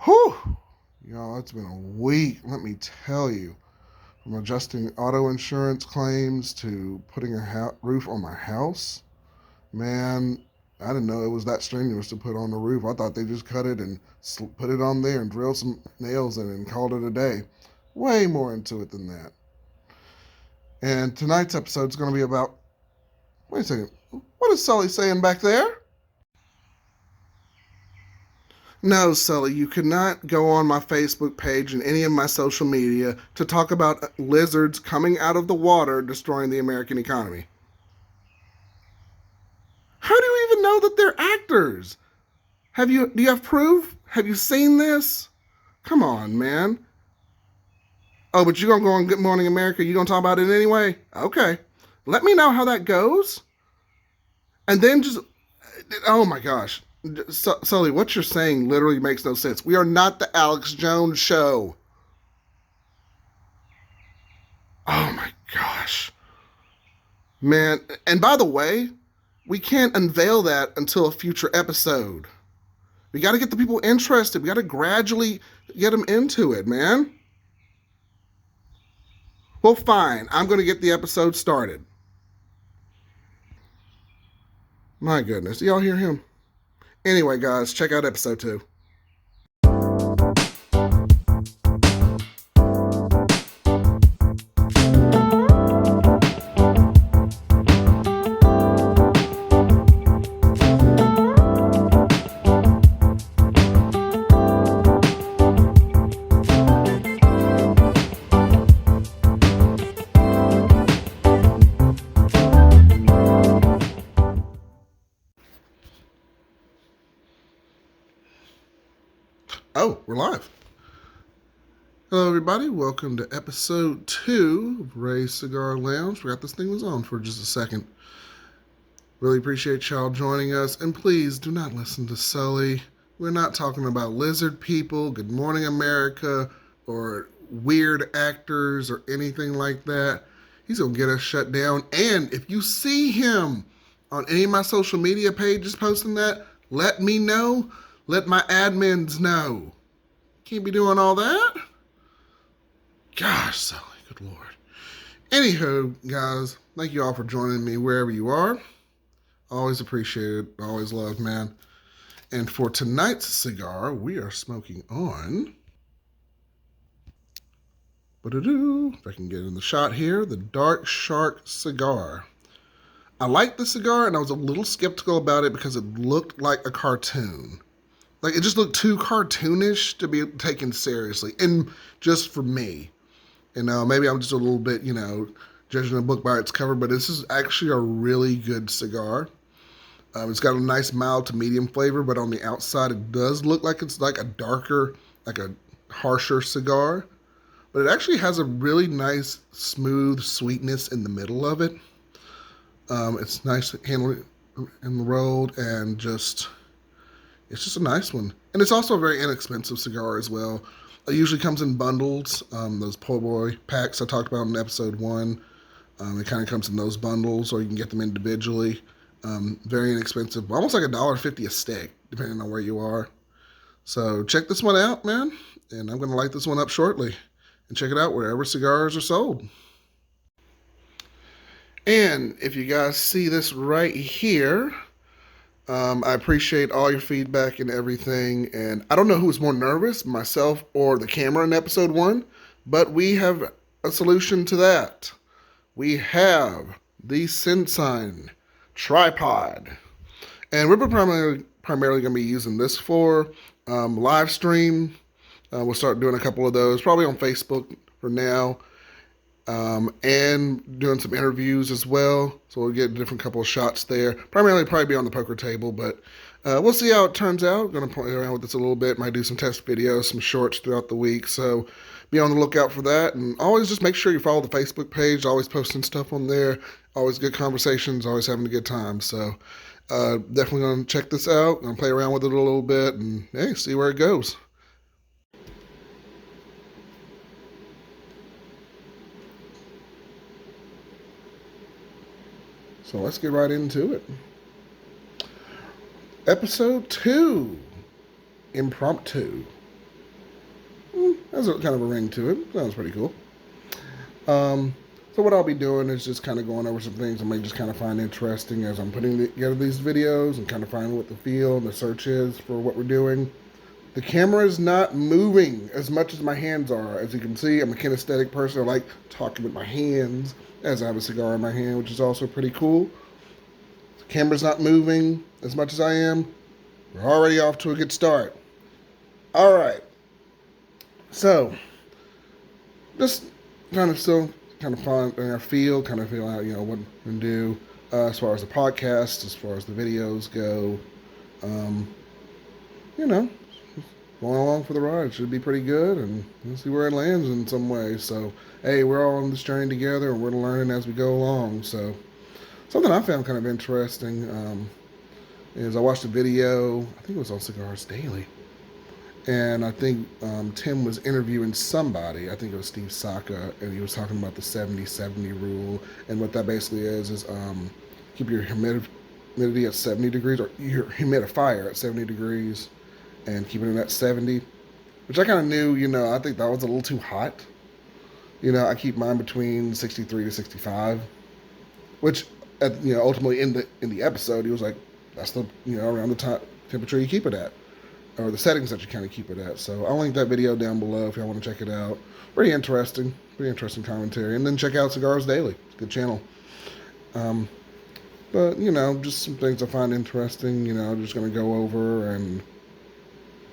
Whew! Y'all, it's been a week, let me tell you. From adjusting auto insurance claims to putting a roof on my house. Man, I didn't know it was that strenuous to put on the roof. I thought they just cut it and put it on there and drilled some nails in it and called it a day. Way more into it than that. And tonight's episode is going to be about. Wait a second. What is Sully saying back there? No, Sully, you cannot go on my Facebook page and any of my social media to talk about lizards coming out of the water destroying the American economy. How do you even know that they're actors? Do you have proof? Have you seen this? Come on, man. Oh, but you're going to go on Good Morning America? You're going to talk about it anyway? Okay. Let me know how that goes. And then just, oh my gosh. Sully, what you're saying literally makes no sense. We are not the Alex Jones show. Oh my gosh. Man, and by the way, we can't unveil that until a future episode. We got to get the people interested. We got to gradually get them into it, man. Well, fine. I'm going to get the episode started. My goodness. Y'all hear him? Anyway, guys, check out episode 2. Oh, we're live. Hello, everybody. Welcome to episode 2 of Ray's Cigar Lounge. Forgot this thing was on for just a second. Really appreciate y'all joining us. And please do not listen to Sully. We're not talking about lizard people, Good Morning America, or weird actors or anything like that. He's going to get us shut down. And if you see him on any of my social media pages posting that, let me know. Let my admins know. Can't be doing all that. Gosh, Sully, good Lord. Anywho, guys, thank you all for joining me wherever you are. Always appreciate it. Always love, man. And for tonight's cigar, we are smoking on. If I can get in the shot here, the Dark Shark cigar. I like the cigar, and I was a little skeptical about it because it looked like a cartoon. Like, it just looked too cartoonish to be taken seriously. And just for me. Maybe I'm just a little bit, judging a book by its cover. But this is actually a really good cigar. It's got a nice mild to medium flavor. But on the outside, it does look like it's like a darker, like a harsher cigar. But it actually has a really nice, smooth sweetness in the middle of it. It's nice handled and rolled and just... It's just a nice one. And it's also a very inexpensive cigar as well. It usually comes in bundles. Those po' boy packs I talked about in episode 1. It kind of comes in those bundles, or you can get them individually. Very inexpensive. Almost like $1.50 a stick, depending on where you are. So check this one out, man. And I'm going to light this one up shortly. And check it out wherever cigars are sold. And if you guys see this right here... I appreciate all your feedback and everything, and I don't know who was more nervous, myself or the camera in episode 1, but we have a solution to that. We have the Sensign tripod, and we're primarily going to be using this for live stream. We'll start doing a couple of those, probably on Facebook for now. And doing some interviews as well. So we'll get a different couple of shots there. Primarily probably be on the poker table, but we'll see how it turns out. Going to play around with this a little bit. Might do some test videos, some shorts throughout the week. So be on the lookout for that. And always just make sure you follow the Facebook page. Always posting stuff on there. Always good conversations. Always having a good time. So definitely going to check this out. Going to play around with it a little bit and hey, see where it goes. So let's get right into it. Episode 2, Impromptu. Has a kind of a ring to it. Sounds pretty cool. So what I'll be doing is just kind of going over some things I may just kind of find interesting as I'm putting together these videos and kind of finding what the feel and the search is for what we're doing. The camera is not moving as much as my hands are. As you can see, I'm a kinesthetic person. I like talking with my hands as I have a cigar in my hand, which is also pretty cool. The camera's not moving as much as I am. We're already off to a good start. All right. So, just kind of still kind of fun feel out, what I'm going to do as far as the podcast, as far as the videos go. You know, going along for the ride. Should be pretty good, and we'll see where it lands in some way. So, hey, we're all on this journey together, and we're learning as we go along. So, something I found kind of interesting is I watched a video, I think it was on Cigars Daily, and I think Tim was interviewing somebody, I think it was Steve Saka, and he was talking about the 70-70 rule, and what that basically is keep your humidity at 70 degrees, or your humidifier at 70 degrees, and keeping it at 70, which I kind of knew, I think that was a little too hot. I keep mine between 63 to 65, which, ultimately in the episode, he was like, that's the, around the temperature you keep it at, or the settings that you kind of keep it at. So I'll link that video down below if y'all want to check it out. Pretty interesting commentary. And then check out Cigars Daily. It's a good channel. But, just some things I find interesting, just going to go over and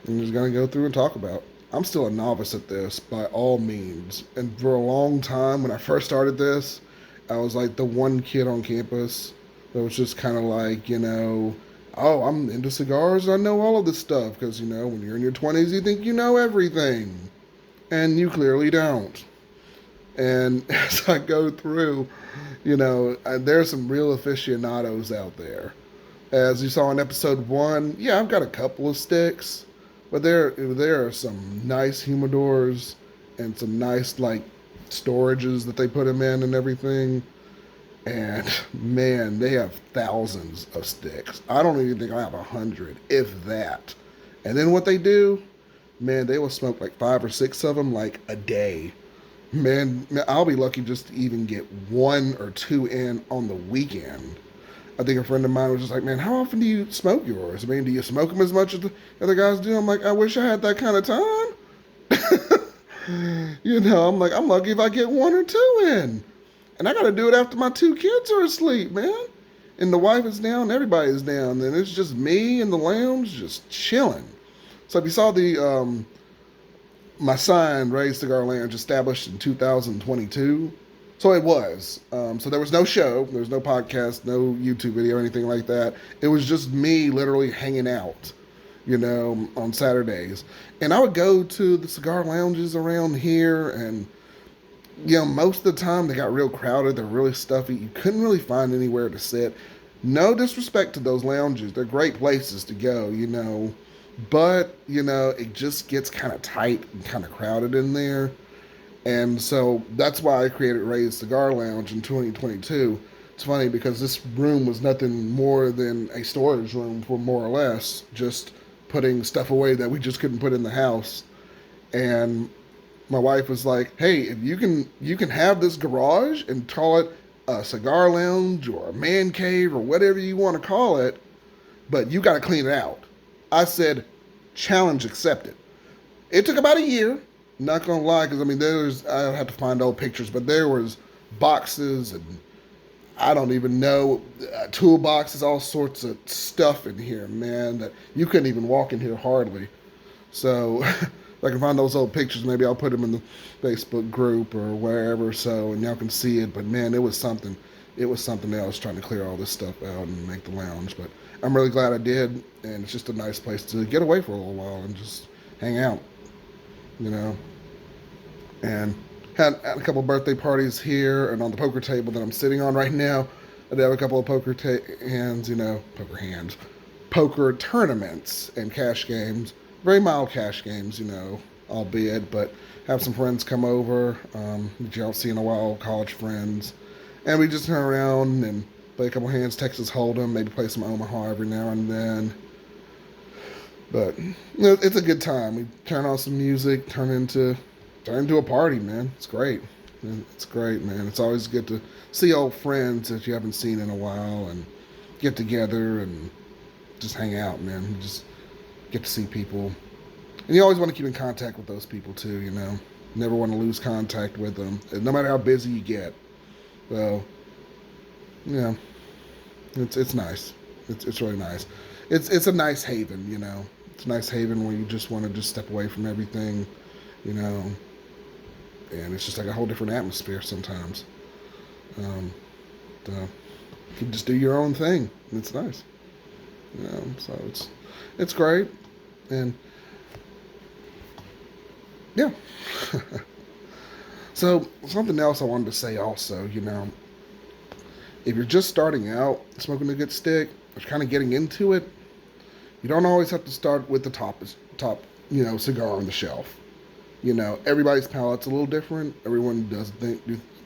I'm just going to go through and talk about. I'm still a novice at this, by all means. And for a long time, when I first started this, I was like the one kid on campus that was just kind of like, oh, I'm into cigars, I know all of this stuff. Because, when you're in your 20s, you think you know everything. And you clearly don't. And as I go through, there's some real aficionados out there. As you saw in episode 1, yeah, I've got a couple of sticks. But there are some nice humidors and some nice, storages that they put them in and everything. And, man, they have thousands of sticks. I don't even think I have 100, if that. And then what they do, man, they will smoke 5 or 6 of them, a day. Man, I'll be lucky just to even get 1 or 2 in on the weekend. I think a friend of mine was just like, man, how often do you smoke yours? I mean, do you smoke them as much as the other guys do? I'm like, I wish I had that kind of time. I'm like, I'm lucky if I get 1 or 2 in. And I got to do it after my 2 kids are asleep, man. And the wife is down, everybody's down. And it's just me in the lounge just chilling. So if you saw my sign, Ray's Cigar Lounge, established in 2022. So it was. So there was no show, there was no podcast, no YouTube video or anything like that. It was just me literally hanging out, on Saturdays. And I would go to the cigar lounges around here, and, most of the time they got real crowded. They're really stuffy. You couldn't really find anywhere to sit. No disrespect to those lounges. They're great places to go, But, it just gets kind of tight and kind of crowded in there. And so that's why I created Ray's Cigar Lounge in 2022. It's funny because this room was nothing more than a storage room for more or less, just putting stuff away that we just couldn't put in the house. And my wife was like, hey, if you can have this garage and call it a cigar lounge or a man cave or whatever you want to call it, but you got to clean it out. I said, challenge accepted. It took about a year. Not gonna lie, because I have to find old pictures, but there was boxes and I don't even know, toolboxes, all sorts of stuff in here, man, that you couldn't even walk in here hardly. So if I can find those old pictures, maybe I'll put them in the Facebook group or wherever, so and y'all can see it. But man, it was something else trying to clear all this stuff out and make the lounge. But I'm really glad I did, and it's just a nice place to get away for a little while and just hang out. And had a couple of birthday parties here, and on the poker table that I'm sitting on right now, I did have a couple of poker tournaments and cash games, very mild cash games, albeit, but have some friends come over that you don't see in a while, college friends, and we just turn around and play a couple hands, Texas Hold'em, maybe play some Omaha every now and then. But it's a good time. We turn on some music, turn into turn into a party, man. It's great. It's great, man. It's always good to see old friends that you haven't seen in a while and get together and just hang out, man. You just get to see people. And you always want to keep in contact with those people too, you know. Never want to lose contact with them, no matter how busy you get. So, yeah, it's nice. It's really nice. It's a nice haven, you know. It's a nice haven where you just want to just step away from everything, you know. And it's just like a whole different atmosphere sometimes. Um, so you can just do your own thing, and it's nice. You know, so it's great, and yeah. So something else I wanted to say also, you know, if you're just starting out smoking a good stick, or kind of getting into it, you don't always have to start with the top, you know, cigar on the shelf. You know, everybody's palate's a little different. Everyone do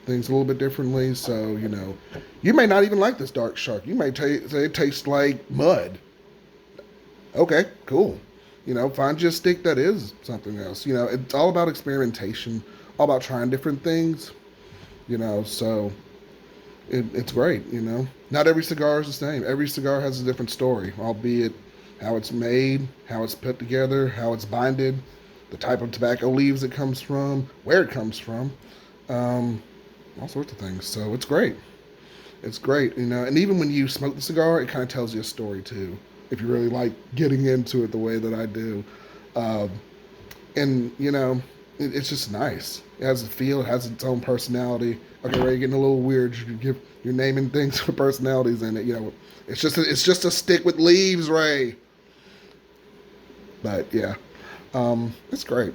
things a little bit differently. So, you know, you may not even like this dark shark. You may say it tastes like mud. Okay, cool. You know, find you a stick that is something else. You know, it's all about experimentation, all about trying different things. You know, so it's great. You know, not every cigar is the same. Every cigar has a different story, albeit how it's made, how it's put together, how it's binded, the type of tobacco leaves it comes from, where it comes from, all sorts of things. So it's great. It's great, you know. And even when you smoke the cigar, it kind of tells you a story too. If you really like getting into it the way that I do, um, and you know, it's just nice. It has a feel. It has its own personality. Okay, Ray, you're getting a little weird. You're naming things with personalities in it. You know, it's just a stick with leaves, Ray. But yeah, it's great.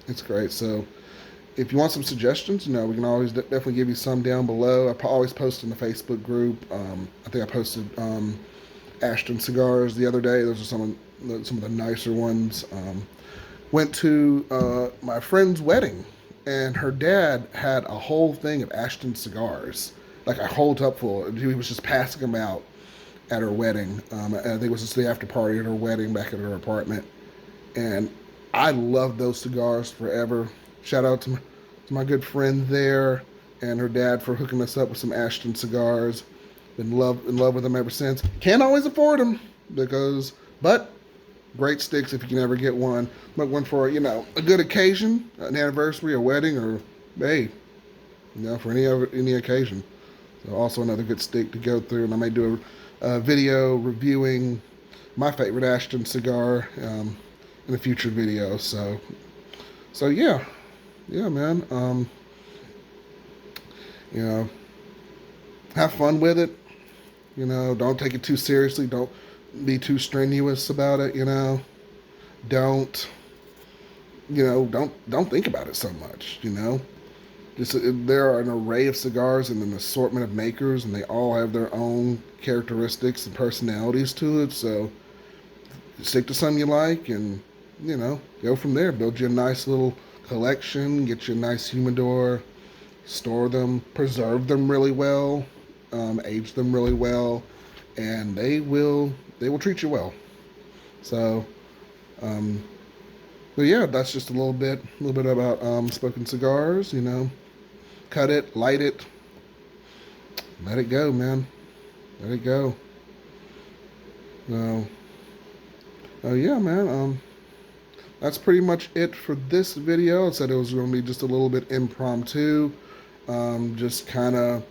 It's great. So if you want some suggestions, you know, we can always definitely give you some down below. I always post in the Facebook group. I think I posted Ashton cigars the other day. Those are some of the nicer ones. Went to my friend's wedding, and her dad had a whole thing of Ashton cigars, like a whole tub full. He was just passing them out at her wedding. I think it was just the after party at her wedding back at her apartment. And I love those cigars forever. Shout out to my good friend there and her dad for hooking us up with some Ashton cigars. Been in love with them ever since. Can't always afford them but great sticks if you can ever get one. But one for, you know, a good occasion, an anniversary, a wedding, or hey, you know, for any occasion. So also another good stick to go through, and I may do a video reviewing my favorite Ashton cigar in a future video. So yeah, man. You know, have fun with it. You know, don't take it too seriously. Don't be too strenuous about it. You know, don't think about it so much. You know, just there are an array of cigars and an assortment of makers, and they all have their own characteristics and personalities to it. So stick to some you like, and you know, go from there. Build you a nice little collection. Get you a nice humidor. Store them. Preserve them really well. Age them really well, and they will treat you well. So, but yeah, that's just a little bit about smoking cigars. You know, cut it, light it, let it go, man. Let it go. So, oh yeah, man. That's pretty much it for this video. I said it was going to be just a little bit impromptu. Just kind of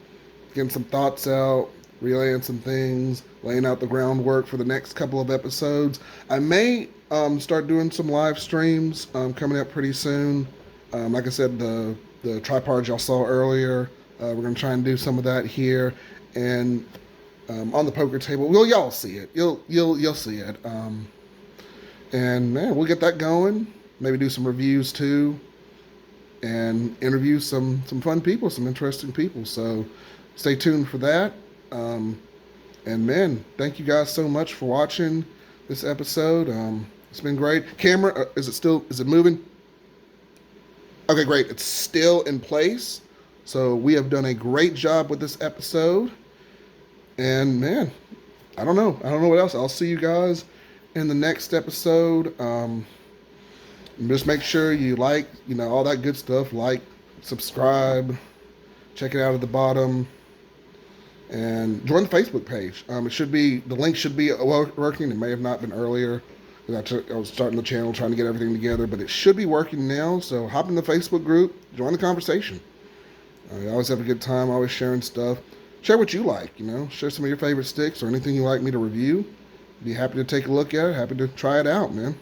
getting some thoughts out, relaying some things, laying out the groundwork for the next couple of episodes. I may start doing some live streams coming up pretty soon. Like I said, the tripod y'all saw earlier, we're going to try and do some of that here. And on the poker table, y'all see it. You'll see it. And man, we'll get that going. Maybe do some reviews too, and interview some fun people, some interesting people. So stay tuned for that. And man, thank you guys so much for watching this episode. It's been great. Camera, is it moving? Okay, great. It's still in place. So we have done a great job with this episode. And man, I don't know what else. I'll see you guys in the next episode. Just make sure you like, all that good stuff. Like, subscribe, check it out at the bottom, and join the Facebook page. The link should be working. It may have not been earlier. I was starting the channel, trying to get everything together, but it should be working now. So hop in the Facebook group, join the conversation. I always have a good time, always sharing stuff. Share what you like, share some of your favorite sticks or anything you'd like me to review. Be happy to take a look at it, happy to try it out, man.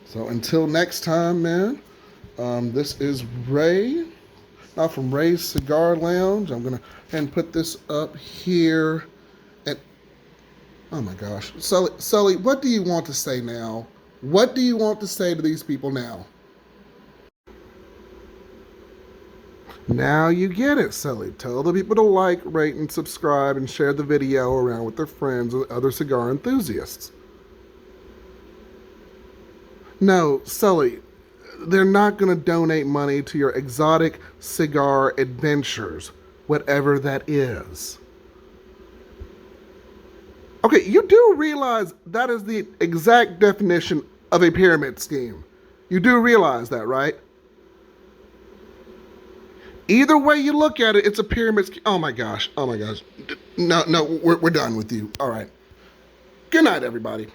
So until next time, man, this is Ray, not from Ray's Cigar Lounge. I'm going to go ahead and put this up here. And, oh my gosh. Sully, what do you want to say now? What do you want to say to these people now? Now you get it, Sully. Tell the people to like, rate, and subscribe and share the video around with their friends and other cigar enthusiasts. No, Sully, they're not going to donate money to your exotic cigar adventures, whatever that is. Okay, you do realize that is the exact definition of a pyramid scheme. You do realize that, right? Either way you look at it, it's a pyramid scheme. Oh my gosh. No, we're done with you. All right. Good night, everybody.